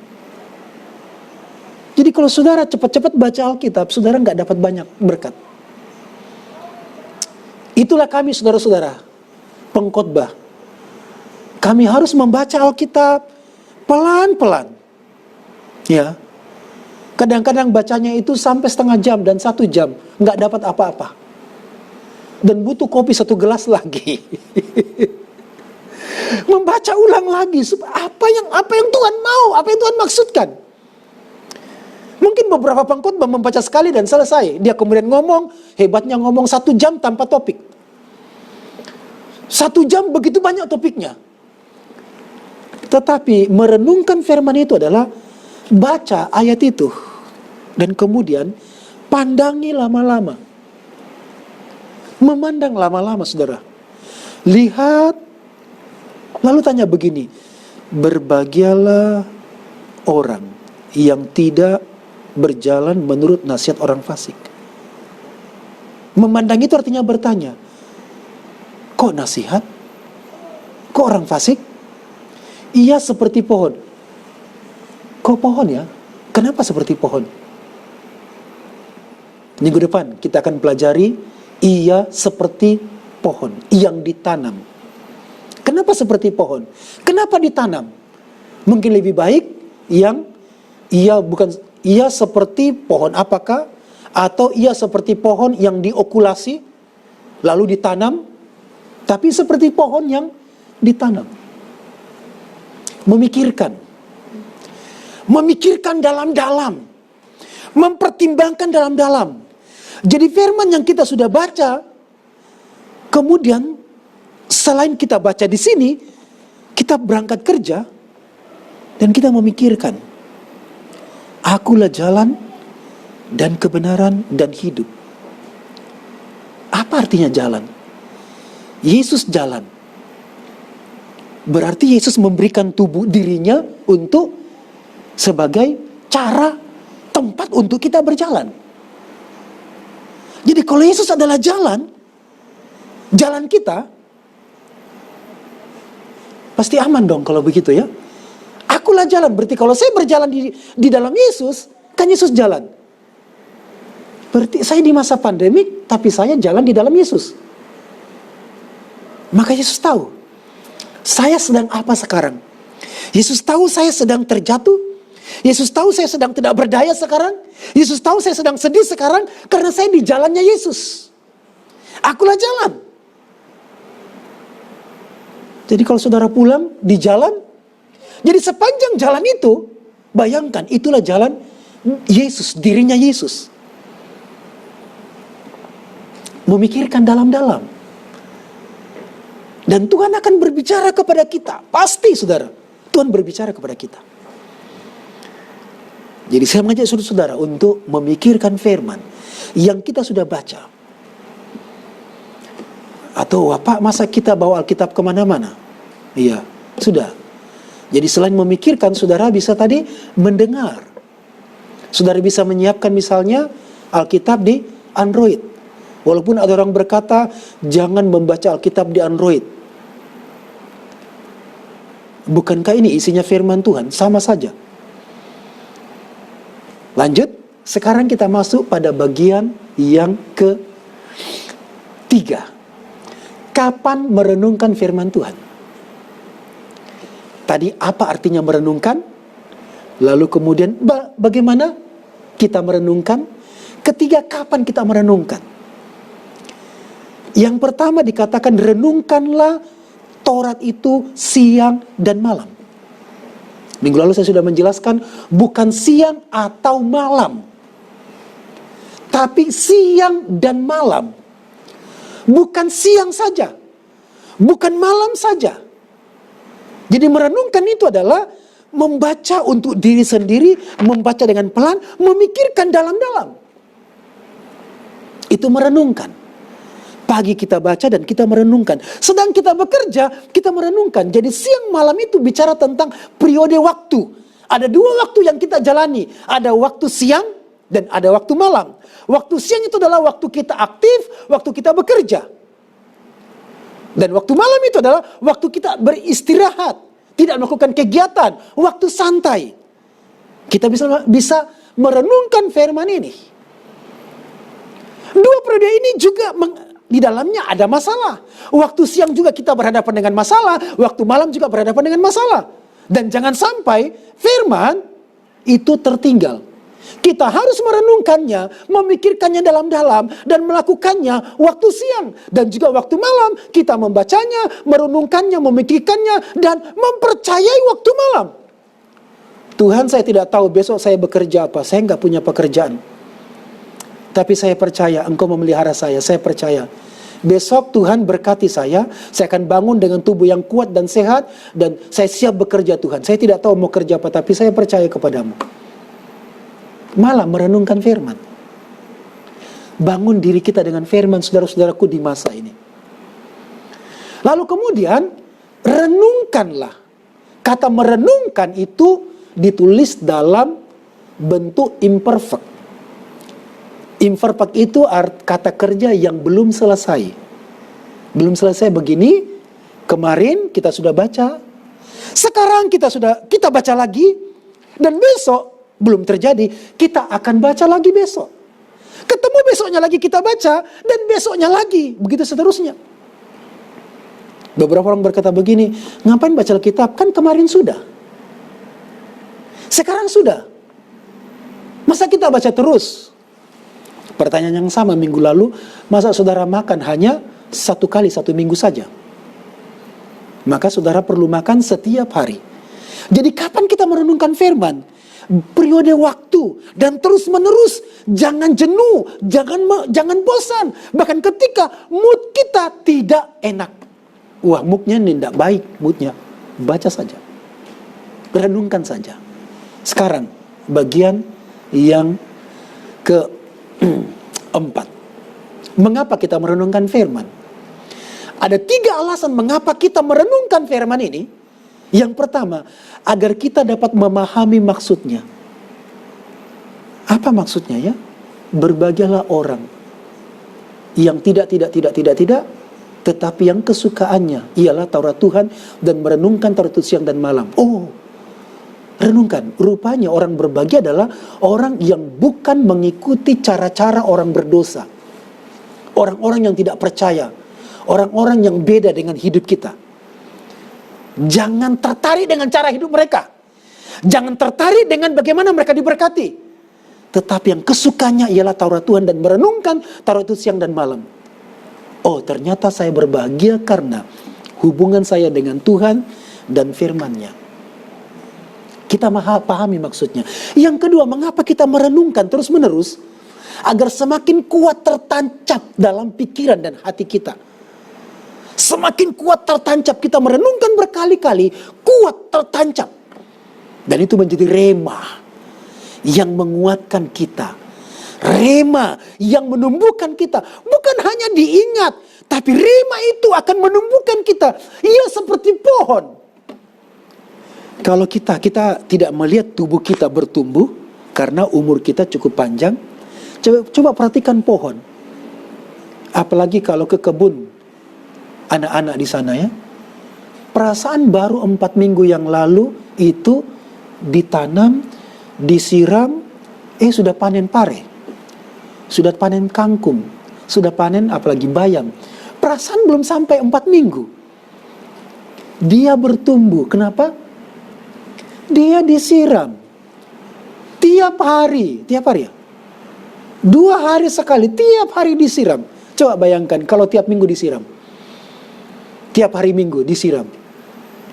Jadi kalau saudara cepat-cepat baca Alkitab, saudara nggak dapat banyak berkat. Itulah kami, saudara-saudara, pengkhotbah. Kami harus membaca Alkitab pelan-pelan. Ya. Kadang-kadang bacanya itu sampai setengah jam dan 1 jam. Nggak dapat apa-apa. Dan butuh kopi 1 gelas lagi. Membaca ulang lagi. Apa yang Tuhan mau, apa yang Tuhan maksudkan. Mungkin beberapa pengkhotbah membaca sekali dan selesai. Dia kemudian ngomong, hebatnya ngomong 1 jam tanpa topik. 1 jam begitu banyak topiknya. Tetapi merenungkan firman itu adalah baca ayat itu dan kemudian pandangi lama-lama. Memandang lama-lama, saudara. Lihat, lalu tanya begini, berbahagialah orang yang tidak berjalan menurut nasihat orang fasik. Memandang itu artinya bertanya, kok nasihat? Kok orang fasik? Ia seperti pohon. Kok pohon ya? Kenapa seperti pohon? Minggu depan kita akan pelajari ia seperti pohon yang ditanam. Kenapa seperti pohon? Kenapa ditanam? Mungkin lebih baik yang ia seperti pohon apakah? Atau ia seperti pohon yang diokulasi lalu ditanam, tapi seperti pohon yang ditanam. Memikirkan dalam-dalam, mempertimbangkan dalam-dalam. Jadi firman yang kita sudah baca, kemudian selain kita baca di sini, kita berangkat kerja dan kita memikirkan, akulah jalan dan kebenaran dan hidup. Apa artinya jalan? Yesus jalan. Berarti Yesus memberikan tubuh dirinya untuk sebagai cara, tempat untuk kita berjalan. Jadi kalau Yesus adalah jalan kita, pasti aman dong kalau begitu ya. Akulah jalan, berarti kalau saya berjalan di dalam Yesus, kan Yesus jalan. Berarti saya di masa pandemik, tapi saya jalan di dalam Yesus. Maka Yesus tahu, saya sedang apa sekarang. Yesus tahu saya sedang terjatuh. Yesus tahu saya sedang tidak berdaya sekarang. Yesus tahu saya sedang sedih sekarang, karena saya di jalannya Yesus. Akulah jalan. Jadi kalau saudara pulang di jalan, jadi sepanjang jalan itu, bayangkan itulah jalan Yesus, dirinya Yesus. Memikirkan dalam-dalam. Dan Tuhan akan berbicara kepada kita. Pasti saudara, Tuhan berbicara kepada kita. Jadi saya mengajak saudara-saudara untuk memikirkan firman yang kita sudah baca. Atau Pak, masa kita bawa Alkitab kemana-mana? Iya, sudah. Jadi selain memikirkan, saudara bisa tadi mendengar. Saudara bisa menyiapkan misalnya Alkitab di Android. Walaupun ada orang berkata, jangan membaca Alkitab di Android. Bukankah ini isinya firman Tuhan? Sama saja. Lanjut, sekarang kita masuk pada bagian yang ketiga. Kapan merenungkan firman Tuhan? Tadi apa artinya merenungkan? Lalu kemudian bagaimana kita merenungkan? Ketiga, kapan kita merenungkan? Yang pertama dikatakan renungkanlah Taurat itu siang dan malam. Minggu lalu saya sudah menjelaskan bukan siang atau malam, tapi siang dan malam. Bukan siang saja, bukan malam saja. Jadi merenungkan itu adalah membaca untuk diri sendiri, membaca dengan pelan, memikirkan dalam-dalam. Itu merenungkan. Pagi kita baca dan kita merenungkan. Sedang kita bekerja, kita merenungkan. Jadi siang malam itu bicara tentang periode waktu. Ada dua waktu yang kita jalani. Ada waktu siang dan ada waktu malam. Waktu siang itu adalah waktu kita aktif, waktu kita bekerja. Dan waktu malam itu adalah waktu kita beristirahat, tidak melakukan kegiatan, waktu santai. Kita bisa merenungkan firman ini. Dua periode ini juga di dalamnya ada masalah. Waktu siang juga kita berhadapan dengan masalah, waktu malam juga berhadapan dengan masalah. Dan jangan sampai firman itu tertinggal. Kita harus merenungkannya, memikirkannya dalam-dalam, dan melakukannya waktu siang. Dan juga waktu malam, kita membacanya, merenungkannya, memikirkannya, dan mempercayai waktu malam. Tuhan, saya tidak tahu besok saya bekerja apa, saya nggak punya pekerjaan. Tapi saya percaya Engkau memelihara saya percaya. Besok Tuhan berkati saya akan bangun dengan tubuh yang kuat dan sehat, dan saya siap bekerja Tuhan. Saya tidak tahu mau kerja apa, tapi saya percaya kepadamu. Malah merenungkan firman. Bangun diri kita dengan firman, saudara-saudaraku, di masa ini. Lalu kemudian, renungkanlah Kata merenungkan itu ditulis dalam bentuk imperfect. Imperfect itu kata kerja yang belum selesai. Belum selesai begini, kemarin kita sudah baca, sekarang kita baca lagi, dan besok belum terjadi, kita akan baca lagi besok. Ketemu besoknya lagi kita baca, dan besoknya lagi, begitu seterusnya. Beberapa orang berkata begini, ngapain baca Alkitab? Kan kemarin sudah. Sekarang sudah. Masa kita baca terus? Pertanyaan yang sama minggu lalu, masa saudara makan hanya 1 kali 1 minggu saja? Maka saudara perlu makan setiap hari. Jadi kapan kita merenungkan firman? Periode waktu dan terus menerus. Jangan jenuh, jangan bosan. Bahkan ketika mood kita tidak enak. Wah, moodnya tidak baik, moodnya. Baca saja. Renungkan saja. Sekarang, bagian yang keempat. Mengapa kita merenungkan firman? Ada 3 alasan mengapa kita merenungkan firman ini. Yang pertama, agar kita dapat memahami maksudnya. Apa maksudnya ya? Berbahagialah orang yang tidak, tetapi yang kesukaannya ialah Taurat Tuhan dan merenungkan Taurat itu siang dan malam. Oh, renungkan. Rupanya orang berbahagia adalah orang yang bukan mengikuti cara-cara orang berdosa. Orang-orang yang tidak percaya. Orang-orang yang beda dengan hidup kita. Jangan tertarik dengan cara hidup mereka. Jangan tertarik dengan bagaimana mereka diberkati. Tetapi yang kesukanya ialah Taurat Tuhan dan merenungkan Taurat itu siang dan malam. Oh, ternyata saya berbahagia karena hubungan saya dengan Tuhan dan firman-Nya. Kita pahami maksudnya. Yang kedua, mengapa kita merenungkan terus-menerus? Agar semakin kuat tertancap dalam pikiran dan hati kita. Semakin kuat tertancap, kita merenungkan berkali-kali, kuat tertancap. Dan itu menjadi rema yang menguatkan kita. Rema yang menumbuhkan kita. Bukan hanya diingat, tapi rema itu akan menumbuhkan kita. Ia seperti pohon. Kalau kita tidak melihat tubuh kita bertumbuh, karena umur kita cukup panjang. Coba perhatikan pohon. Apalagi kalau ke kebun. Anak-anak di sana ya. Perasaan baru 4 minggu yang lalu itu ditanam, disiram, sudah panen pare. Sudah panen kangkung. Sudah panen apalagi bayam. Perasaan belum sampai 4 minggu. Dia bertumbuh. Kenapa? Dia disiram. Tiap hari ya? 2 hari sekali, tiap hari disiram. Coba bayangkan kalau tiap minggu disiram. Tiap hari minggu disiram.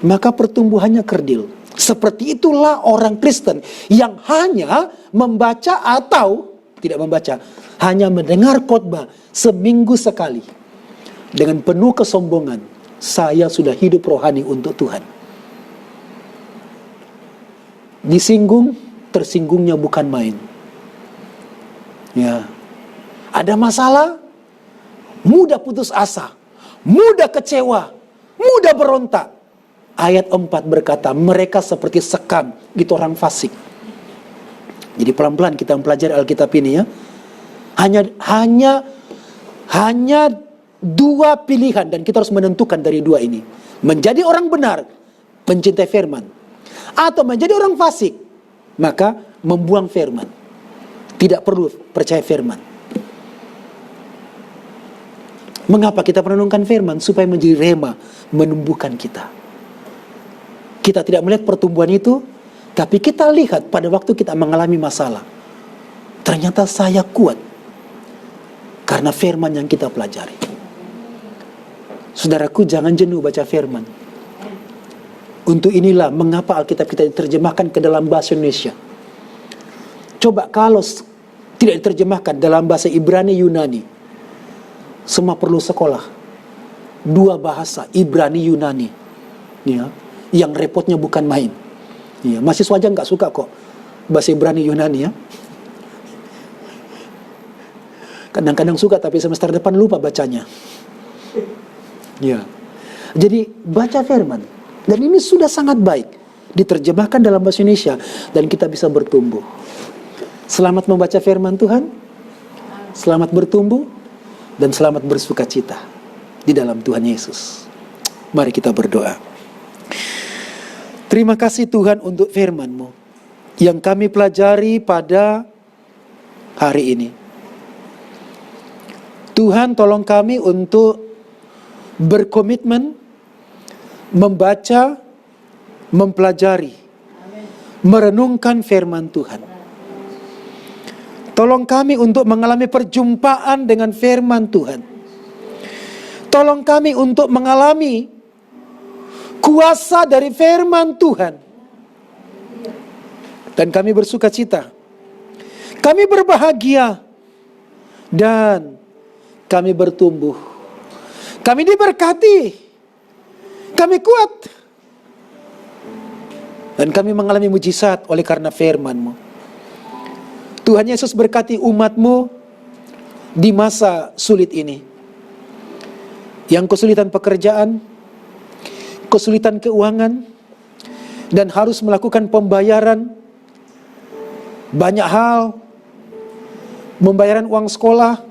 Maka pertumbuhannya kerdil. Seperti itulah orang Kristen yang hanya membaca atau tidak membaca. Hanya mendengar khotbah seminggu sekali. Dengan penuh kesombongan. Saya sudah hidup rohani untuk Tuhan. Disinggung, tersinggungnya bukan main. Ya. Ada masalah, mudah putus asa. Mudah kecewa, mudah berontak. Ayat 4 berkata, mereka seperti sekam, gitu orang fasik. Jadi pelan-pelan kita mempelajari Alkitab ini ya. Hanya 2 pilihan dan kita harus menentukan dari 2 ini. Menjadi orang benar, pencintai firman. Atau menjadi orang fasik, maka membuang firman. Tidak perlu percaya firman. Mengapa kita merenungkan firman? Supaya menjadi rema, menumbuhkan kita. Kita tidak melihat pertumbuhan itu, tapi kita lihat pada waktu kita mengalami masalah. Ternyata saya kuat. Karena firman yang kita pelajari. Saudaraku, jangan jenuh baca firman. Untuk inilah mengapa Alkitab kita diterjemahkan ke dalam bahasa Indonesia. Coba kalau tidak diterjemahkan dalam bahasa Ibrani Yunani. Semua perlu sekolah. 2 bahasa, Ibrani Yunani. Ya, yang repotnya bukan main. Ya, mahasiswa aja nggak suka kok bahasa Ibrani Yunani ya. Kadang-kadang suka tapi semester depan lupa bacanya. Ya. Jadi baca firman. Dan ini sudah sangat baik. diterjemahkan dalam bahasa Indonesia, dan kita bisa bertumbuh. Selamat membaca firman Tuhan, selamat bertumbuh, dan selamat bersuka cita di dalam Tuhan Yesus. Mari kita berdoa. Terima kasih Tuhan untuk firman-Mu yang kami pelajari pada hari ini. Tuhan, tolong kami untuk berkomitmen membaca, mempelajari, merenungkan firman Tuhan. Tolong kami untuk mengalami perjumpaan dengan firman Tuhan. Tolong kami untuk mengalami kuasa dari firman Tuhan. Dan kami bersuka cita. Kami berbahagia. Dan kami bertumbuh. Kami diberkati. Kami kuat. Dan kami mengalami mujizat oleh karena firman-Mu. Tuhan Yesus berkati umat-Mu di masa sulit ini. Yang kesulitan pekerjaan, kesulitan keuangan, dan harus melakukan pembayaran banyak hal, pembayaran uang sekolah,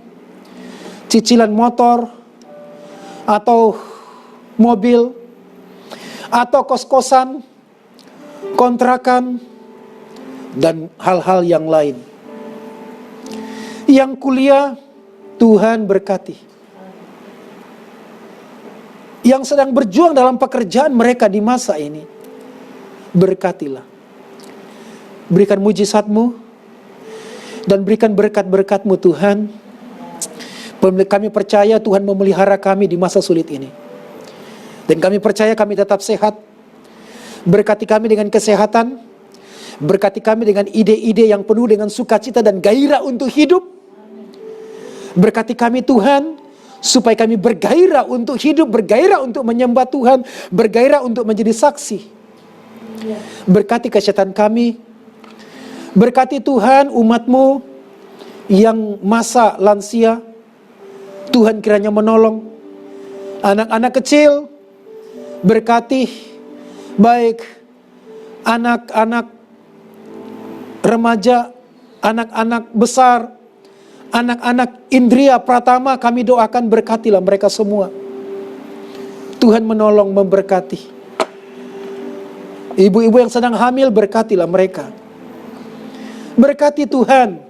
cicilan motor, atau mobil, atau kos-kosan, kontrakan, dan hal-hal yang lain. Yang kuliah, Tuhan berkati. Yang sedang berjuang dalam pekerjaan mereka di masa ini, berkatilah. Berikan mujizat-Mu, dan berikan berkat-berkat-Mu Tuhan. Kami percaya Tuhan memelihara kami di masa sulit ini. Dan kami percaya kami tetap sehat. Berkati kami dengan kesehatan. Berkati kami dengan ide-ide yang penuh dengan sukacita dan gairah untuk hidup. Berkati kami Tuhan, supaya kami bergairah untuk hidup, bergairah untuk menyembah Tuhan, bergairah untuk menjadi saksi. Berkati kesehatan kami. Berkati Tuhan umat-Mu yang masa lansia. Tuhan kiranya menolong anak-anak kecil. Berkati baik anak-anak remaja, anak-anak besar, anak-anak indria pratama, kami doakan berkatilah mereka semua. Tuhan menolong, memberkati. Ibu-ibu yang sedang hamil, berkatilah mereka. Berkati Tuhan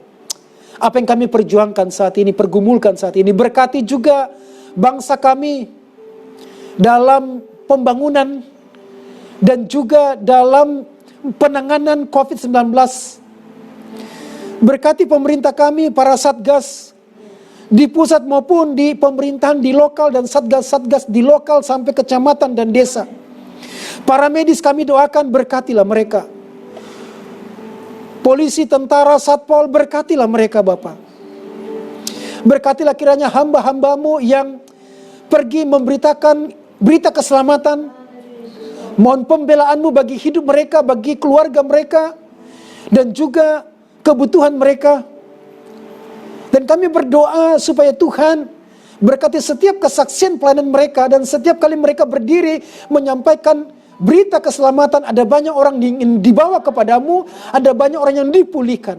apa yang kami perjuangkan saat ini, pergumulkan saat ini. Berkati juga bangsa kami dalam pembangunan dan juga dalam penanganan COVID-19. Berkati pemerintah kami, para satgas di pusat maupun di pemerintahan di lokal, dan satgas-satgas di lokal sampai kecamatan dan desa. Para medis kami doakan, berkatilah mereka. Polisi, tentara, satpol, berkatilah mereka Bapa. Berkatilah kiranya hamba-hamba-Mu yang pergi memberitakan berita keselamatan. Mohon pembelaan-Mu bagi hidup mereka, bagi keluarga mereka, dan juga kebutuhan mereka. Dan kami berdoa supaya Tuhan berkati setiap kesaksian pelayanan mereka, dan setiap kali mereka berdiri menyampaikan berita keselamatan, ada banyak orang yang dibawa kepadamu, ada banyak orang yang dipulihkan.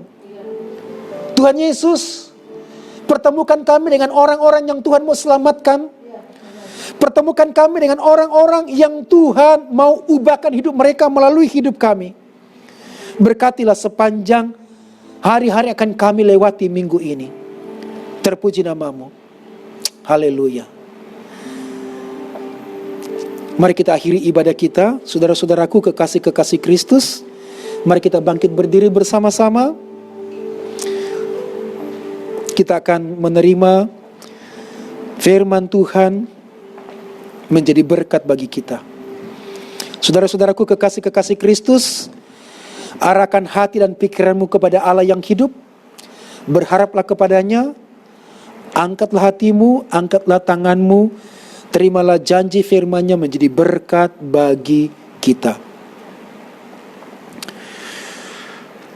Tuhan Yesus, pertemukan kami dengan orang-orang yang Tuhan mau selamatkan. Pertemukan kami dengan orang-orang yang Tuhan mau ubahkan hidup mereka melalui hidup kami. Berkatilah sepanjang hari-hari akan kami lewati minggu ini. Terpuji nama-Mu. Haleluya. Mari kita akhiri ibadah kita. Saudara-saudaraku, kekasih-kekasih Kristus, mari kita bangkit berdiri bersama-sama. Kita akan menerima firman Tuhan menjadi berkat bagi kita. Saudara-saudaraku, kekasih-kekasih Kristus, arahkan hati dan pikiranmu kepada Allah yang hidup. Berharaplah kepadanya. Angkatlah hatimu, angkatlah tanganmu. Terimalah janji firman-Nya menjadi berkat bagi kita.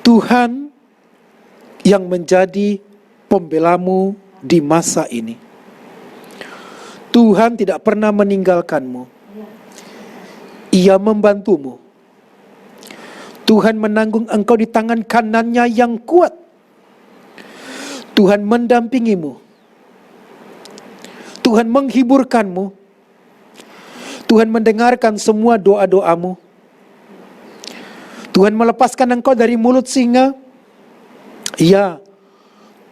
Tuhan yang menjadi pembelamu di masa ini. Tuhan tidak pernah meninggalkanmu. Ia membantumu. Tuhan menanggung engkau di tangan kanannya yang kuat. Tuhan mendampingimu. Tuhan menghiburkanmu. Tuhan mendengarkan semua doa-doamu. Tuhan melepaskan engkau dari mulut singa. Ya,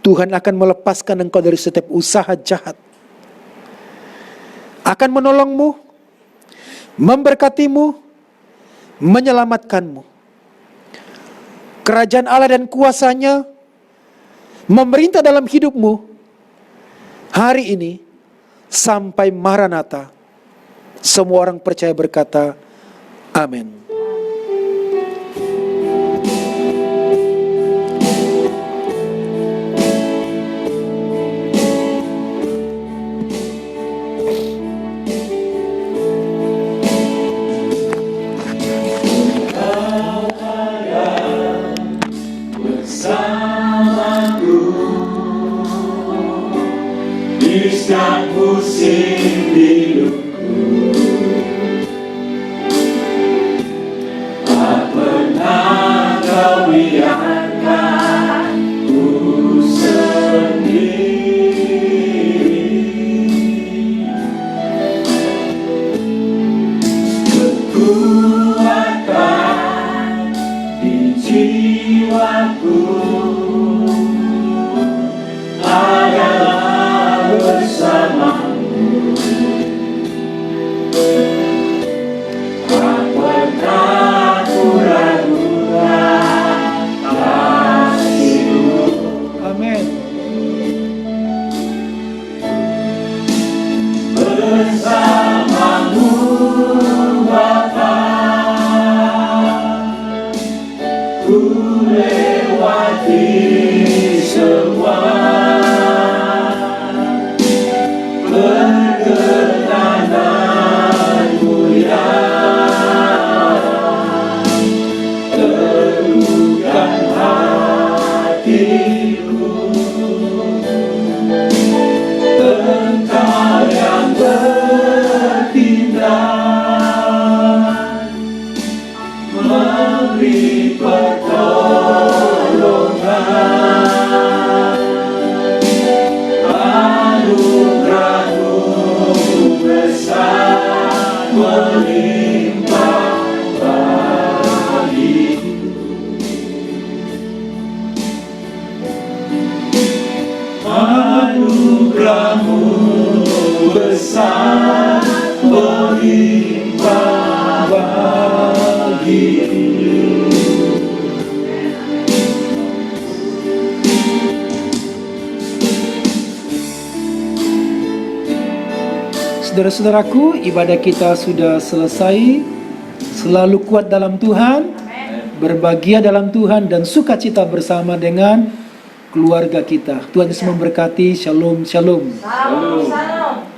Tuhan akan melepaskan engkau dari setiap usaha jahat. Akan menolongmu, memberkatimu, menyelamatkanmu. Kerajaan Allah dan kuasanya memerintah dalam hidupmu hari ini sampai Maranatha. Semua orang percaya berkata, amin. Di setiap musim hidupku, tak pernah kau biarkan ku sendiri. Kekuatan di jiwaku adalah bersamamu. Tak pernah ku ragukan kasih-Mu. Amin. Bersamamu Bapa, ku lewati semua perkenananmu yang teguhkan hatiku. Engkau yang bertindak, memberi pertolongan. Anugerah-Mu besar melimpah bagiku. Anugerah-Mu besar melimpah bagiku. Saudara-saudaraku, ibadah kita sudah selesai. Selalu kuat dalam Tuhan, berbahagia dalam Tuhan, dan sukacita bersama dengan keluarga kita. Tuhan Yesus memberkati. Shalom, shalom. Salam, salam.